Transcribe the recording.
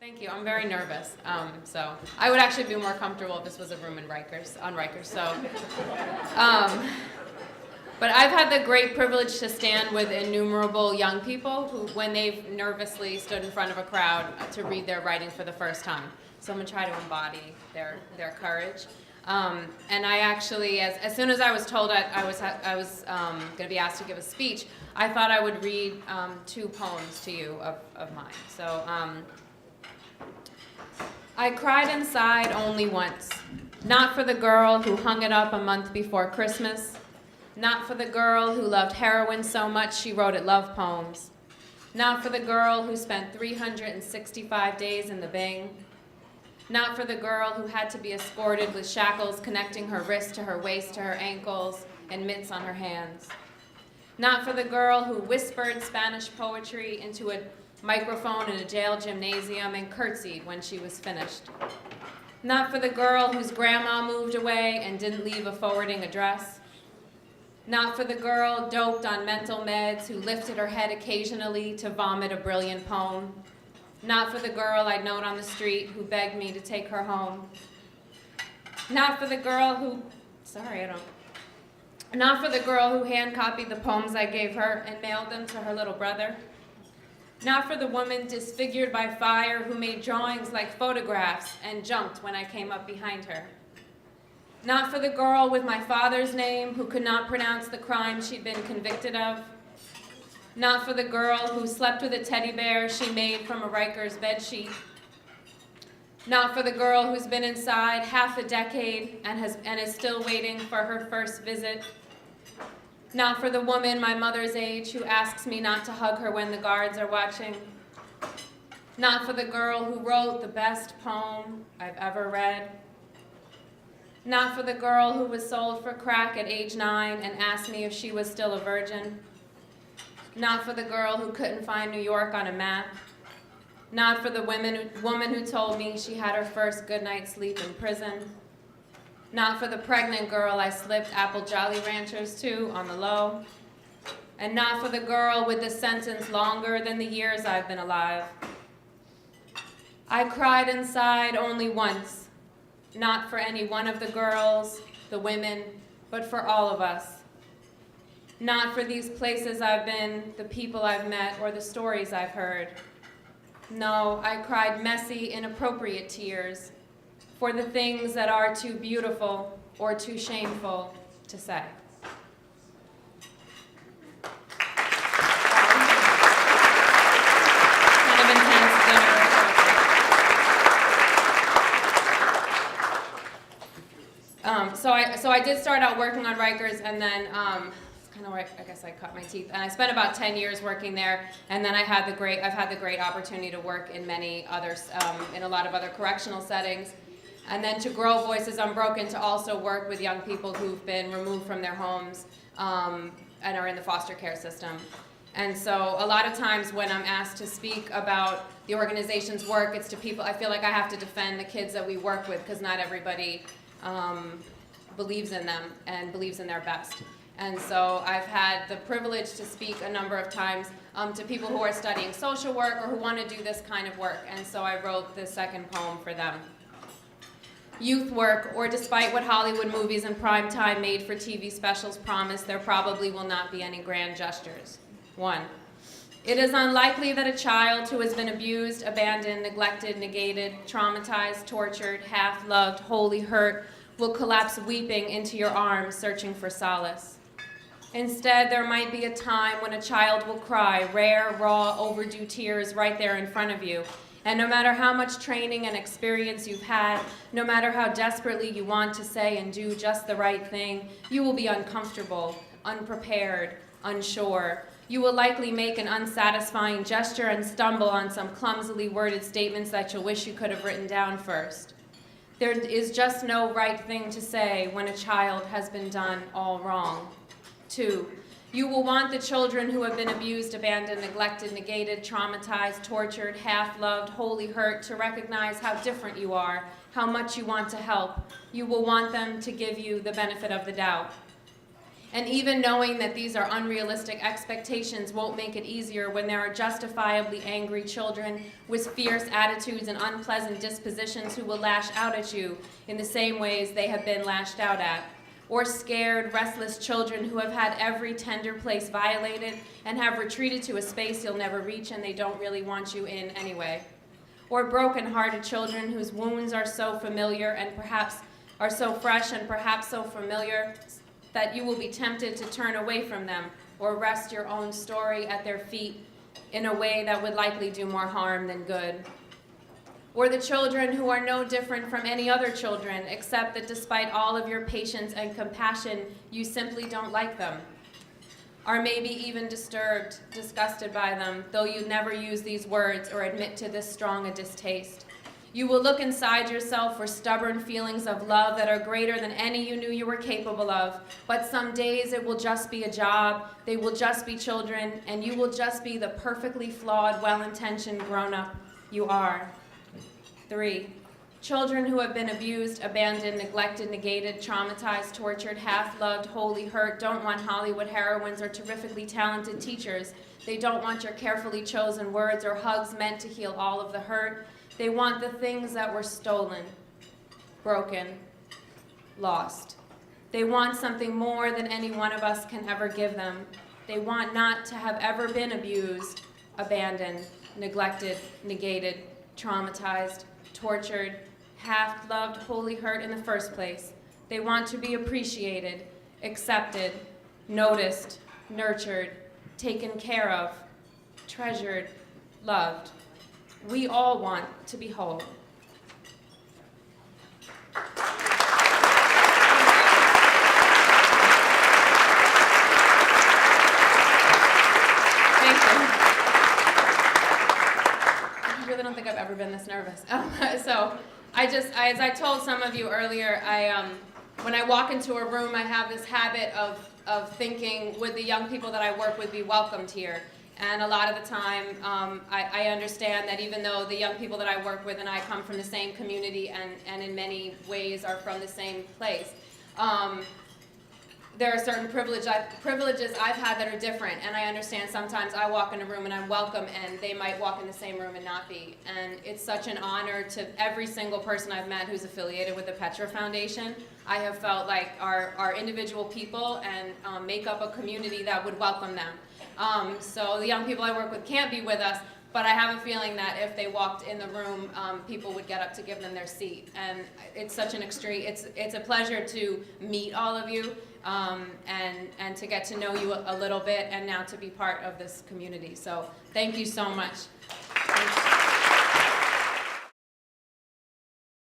Thank you. I'm very nervous. So I would actually be more comfortable if this was a room on Rikers. So, but I've had the great privilege to stand with innumerable young people who, when they've nervously stood in front of a crowd to read their writing for the first time. So I'm gonna try to embody their courage. And I actually, as soon as I was told I was going to be asked to give a speech, I thought I would read 2 poems to you of mine. So I cried inside only once, not for the girl who hung it up a month before Christmas, not for the girl who loved heroin so much she wrote it love poems, not for the girl who spent 365 days in the Bing, not for the girl who had to be escorted with shackles connecting her wrist to her waist to her ankles and mitts on her hands. Not for the girl who whispered Spanish poetry into a microphone in a jail gymnasium and curtsied when she was finished. Not for the girl whose grandma moved away and didn't leave a forwarding address. Not for the girl doped on mental meds who lifted her head occasionally to vomit a brilliant poem. Not for the girl I'd known on the street who begged me to take her home. Not for the girl who, not for the girl who hand-copied the poems I gave her and mailed them to her little brother. Not for the woman disfigured by fire who made drawings like photographs and jumped when I came up behind her. Not for the girl with my father's name who could not pronounce the crime she'd been convicted of. Not for the girl who slept with a teddy bear she made from a Rikers bedsheet. Not for the girl who's been inside half a decade and is still waiting for her first visit. Not for the woman my mother's age who asks me not to hug her when the guards are watching. Not for the girl who wrote the best poem I've ever read. Not for the girl who was sold for crack at age 9 and asked me if she was still a virgin. Not for the girl who couldn't find New York on a map. Not for the woman who told me she had her first good night's sleep in prison. Not for the pregnant girl I slipped apple Jolly Ranchers to on the low. And not for the girl with the sentence longer than the years I've been alive. I cried inside only once, not for any one of the girls, the women, but for all of us. Not for these places I've been, the people I've met, or the stories I've heard. No, I cried messy, inappropriate tears for the things that are too beautiful or too shameful to say. Kind of intense dinner. So I did start out working on Rikers, and then kind of where I guess I cut my teeth. And I spent about 10 years working there, and then I've had the great opportunity to work in many others, in a lot of other correctional settings. And then to grow Voices UnBroken, to also work with young people who've been removed from their homes and are in the foster care system. And so a lot of times when I'm asked to speak about the organization's work, it's to people, I feel like I have to defend the kids that we work with, because not everybody believes in them and believes in their best. And so I've had the privilege to speak a number of times to people who are studying social work or who want to do this kind of work. And so I wrote the second poem for them. Youth work, or despite what Hollywood movies and primetime made-for-TV specials promise, there probably will not be any grand gestures. 1. It is unlikely that a child who has been abused, abandoned, neglected, negated, traumatized, tortured, half-loved, wholly hurt, will collapse weeping into your arms, searching for solace. Instead, there might be a time when a child will cry rare, raw, overdue tears right there in front of you. And no matter how much training and experience you've had, no matter how desperately you want to say and do just the right thing, you will be uncomfortable, unprepared, unsure. You will likely make an unsatisfying gesture and stumble on some clumsily worded statements that you'll wish you could have written down first. There is just no right thing to say when a child has been done all wrong. 2. You will want the children who have been abused, abandoned, neglected, negated, traumatized, tortured, half-loved, wholly hurt to recognize how different you are, how much you want to help. You will want them to give you the benefit of the doubt. And even knowing that these are unrealistic expectations won't make it easier when there are justifiably angry children with fierce attitudes and unpleasant dispositions who will lash out at you in the same ways they have been lashed out at. Or scared, restless children who have had every tender place violated and have retreated to a space you'll never reach and they don't really want you in anyway. Or broken-hearted children whose wounds are so familiar and perhaps are so fresh and perhaps so familiar that you will be tempted to turn away from them or rest your own story at their feet in a way that would likely do more harm than good. Or the children who are no different from any other children, except that despite all of your patience and compassion, you simply don't like them. Or maybe even disturbed, disgusted by them, though you never use these words or admit to this strong a distaste. You will look inside yourself for stubborn feelings of love that are greater than any you knew you were capable of. But some days it will just be a job, they will just be children, and you will just be the perfectly flawed, well-intentioned grown-up you are. 3. Children who have been abused, abandoned, neglected, negated, traumatized, tortured, half-loved, wholly hurt, don't want Hollywood heroines or terrifically talented teachers. They don't want your carefully chosen words or hugs meant to heal all of the hurt. They want the things that were stolen, broken, lost. They want something more than any one of us can ever give them. They want not to have ever been abused, abandoned, neglected, negated, traumatized, tortured, half-loved, wholly hurt in the first place. They want to be appreciated, accepted, noticed, nurtured, taken care of, treasured, loved. We all want to be whole. Thank you. I really don't think I've ever been this nervous. So as I told some of you earlier, when I walk into a room, I have this habit of thinking, would the young people that I work with be welcomed here? And a lot of the time, I understand that even though the young people that I work with and I come from the same community and in many ways are from the same place, there are certain privileges I've had that are different. And I understand sometimes I walk in a room and I'm welcome and they might walk in the same room and not be. And it's such an honor to every single person I've met who's affiliated with the Petra Foundation. I have felt like our individual people and make up a community that would welcome them. So the young people I work with can't be with us, but I have a feeling that if they walked in the room, people would get up to give them their seat. And it's such an extreme, it's a pleasure to meet all of you and to get to know you a little bit and now to be part of this community. So thank you so much.